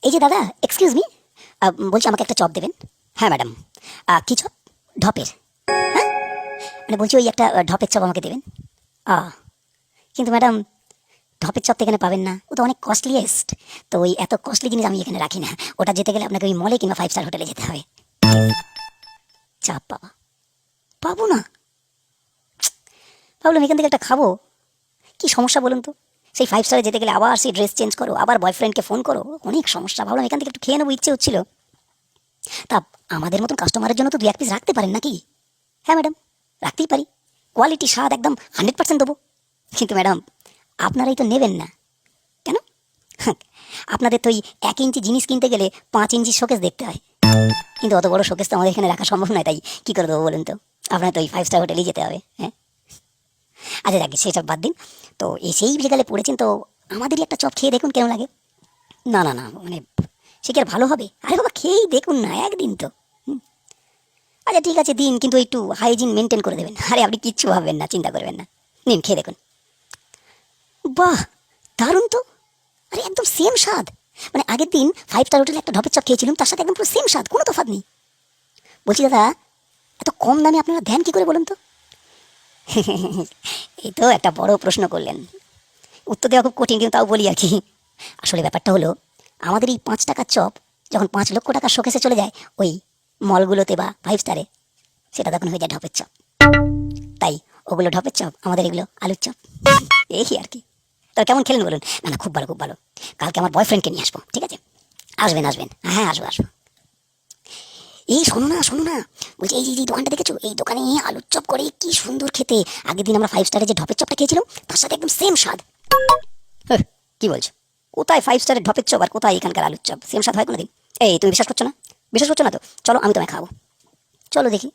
এই যে দাদা, এক্সকিউজ মি, বলছি আমাকে একটা চপ দেবেন। হ্যাঁ ম্যাডাম। কি চপ? ঢপের? হ্যাঁ, মানে বলছি ওই একটা ঢপের চপ আমাকে দেবেন। কিন্তু ম্যাডাম, ঢপের চপ তো এখানে পাবেন না, ও তো অনেক কস্টলিয়েস্ট। তো ওই এত কস্টলি জিনিস আমি এখানে রাখি না, ওটা যেতে গেলে আপনাকে ওই মলে কিংবা 5 স্টার হোটেলে যেতে হবে। চাপ পাবো না? ভাবলাম এখান থেকে একটা খাবো, কি সমস্যা বলুন তো? সেই 5 স্টারে যেতে গেলে আবার সেই ড্রেস চেঞ্জ করো, আবার বয়ফ্রেন্ডকে ফোন করো, অনেক সমস্যা। ভাবলাম এখান থেকে একটু খেয়ে নেবো, ইচ্ছে হচ্ছিল। তা আমাদের মতন কাস্টমারের জন্য তো 2-1 পিস রাখতে পারেন নাকি? হ্যাঁ ম্যাডাম, রাখতেই পারি। কোয়ালিটি, স্বাদ একদম 100% দেবো। কিন্তু ম্যাডাম, আপনারাই তো নেবেন না কেন? আপনাদের তো ওই 1 ইঞ্চি জিনিস কিনতে গেলে 5 ইঞ্চি শোকেস দেখতে হয়, কিন্তু অত বড় শোকেস তো আমাদের এখানে রাখা সম্ভব নয়। তাই কি করে দেবো বলুন তো? আপনার তো ওই 5 স্টার হোটেলেই যেতে হবে। হ্যাঁ, আচ্ছা যাকে সেসব বাদ দিন। তো এসেই বিকালে পড়েছেন, তো আমাদেরই একটা চপ খেয়ে দেখুন কেমন লাগে। না না না, মানে সে কি আর ভালো হবে? আরে বাবা, খেয়েই দেখুন না, একদিন তো। আচ্ছা ঠিক আছে দিন, কিন্তু একটু হাইজিন মেনটেন করে দেবেন। আরে আপনি কিচ্ছু ভাববেন না, চিন্তা করবেন না, নিন খেয়ে দেখুন। বাহ, দারুণ তো। আরে একদম সেম স্বাদ, মানে আগের দিন 5 স্টার হোটেলে একটা ঢপের চপ খেয়েছিলাম, তার সাথে একদম পুরো সেম স্বাদ, কোনো তফাৎ নেই। বলছি দাদা, এত কম দামে আপনারা দেন কি করে বলুন তো? এই তো একটা বড় প্রশ্ন করলেন, উত্তর দেওয়া খুব কঠিন, কিন্তু তাও বলি আর কি। আসলে ব্যাপারটা হলো, আমাদের এই 5 টাকার চপ যখন 5 লক্ষ টাকার শোকেসে চলে যায় ওই মলগুলোতে বা 5 স্টারে, সেটা তখন হয়ে যায় ঢপের চপ। তাই ওগুলো ঢপের চপ, আমাদের এগুলো আলুর চপ। এই আর কি। তার কেমন খেলেন বলুন? না না, খুব ভালো খুব ভালো। কালকে আমার বয়ফ্রেন্ডকে নিয়ে আসবো, ঠিক আছে? আসবেন আসবেন, হ্যাঁ আসবো আসবো। এই শোনো না শোনো না, বলছি এই যে দোকানটা দেখেছো, এই দোকানে আলুর চপ করে কি সুন্দর খেতে। আগের দিন আমরা 5 স্টারে যে ঢপের চপটা খেয়েছিলাম, তার সাথে একদম সেম স্বাদ। কি বলছো? কোথায় 5 স্টারের ঢপের চপ আর কোথায় এখানকার আলুর চপ? সেম স্বাদ হয় কোনোদিন? এই তুমি বিশ্বাস করছো না? বিশ্বাস করছো না তো চলো আমি তোমায় খাবো, চলো দেখি।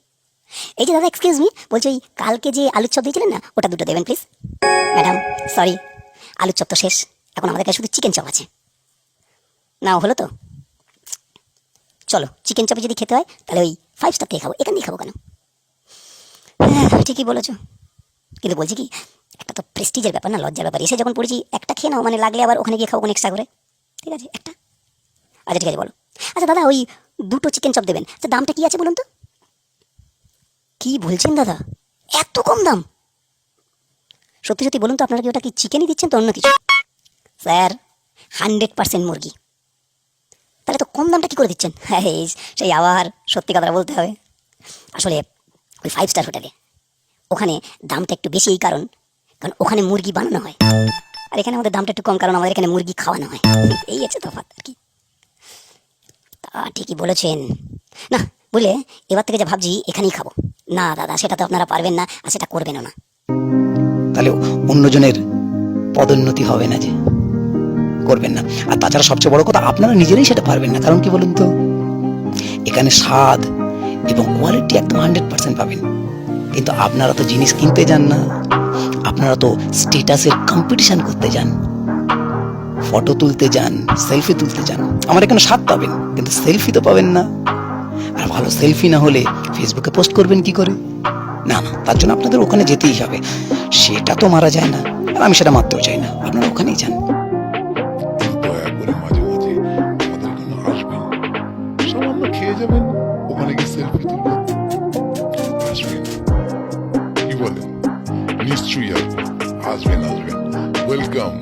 এই যে দাদা, এক্সকিউজ মি, বলছি ওই কালকে যে আলুর চপ দিয়েছিলেন না, ওটা দুটো দেবেন প্লিজ। ম্যাডাম সরি, আলুর চপ তো শেষ, এখন আমাদের কাছে শুধু চিকেন চপ আছে। না হলো তো, চলো চিকেন চপে যদি খেতে হয় তাহলে ওই 5 স্টার থেকে খাবো, এখান দিয়ে খাবো কেন? হ্যাঁ ঠিকই বলেছো, কিন্তু বলছি কি, একটা তো প্রেস্টিজের ব্যাপার না, লজ্জার ব্যাপার। এসে যখন পড়েছি একটা খেয়ে নাও, মানে লাগলে আবার ওখানে গিয়ে খাবো এক্সট্রা করে। ঠিক আছে একটা? আচ্ছা ঠিক আছে বলো। আচ্ছা দাদা, ওই দুটো চিকেন চপ দেবেন। আচ্ছা দামটা কি আছে বলুন তো? কি বলছেন দাদা, এত কম দাম? সত্যি সত্যি বলুন তো, আপনারা কি ওটা কি চিকেনই দিচ্ছেন তো অন্য কিছু? স্যার, 100% মুরগি। তাহলে তো কম দামটা কি করে দিচ্ছেন? হ্যাঁ, সেই আবার সত্যি কথা বলতে হবে। আসলে ওই 5 স্টার হোটেলে ওখানে দামটা একটু বেশি, এই কারণ কারণ ওখানে মুরগি বানানো হয়, আর এখানে আমাদের দামটা একটু কম, কারণ আমাদের এখানে মুরগি খাওয়ানো হয়। এই হচ্ছে তফাৎ আর কি। তা ঠিকই বলেছেন। না বুঝলে, এবার থেকে যা ভাবছি এখানেই খাবো। না দাদা, সেটা তো আপনারা পারবেন না, আর সেটা করবেনও না। তাহলে অন্যজনের পদোন্নতি হবে না, যে করবেন না। আর তাছাড়া সবচেয়ে বড় কথা, আপনারা নিজেরাই সেটা পারবেন না। কারণ কি বলুন তো, এখানে স্বাদ এবং কোয়ালিটি একদম 100% পাবেন, কিন্তু আপনারা তো জিনিস কিনতে যান না, আপনারা তো স্ট্যাটাসের কম্পিটিশন করতে যান, ফটো তুলতে যান, সেলফি তুলতে যান। আমার এখানে স্বাদ পাবেন, কিন্তু সেলফি তো পাবেন না। আর ভালো সেলফি না হলে ফেসবুকে পোস্ট করবেন কি করে? না না, তার জন্য আপনাদের ওখানে যেতেই হবে। সেটা তো মারা যায় না, আর আমি সেটা মারতেও চাই না। আপনারা ওখানেই যান। দয়া করে মাঝে মাঝে আমাদের এখানে আসবেন, সামান্য খেয়ে যাবেন, ওখানে গিয়ে সেলফি তুলবেন, আসবেন। কি বলেন? নিশ্চয়ই আসবেন, আসবেন আসবেন, ওয়েলকাম।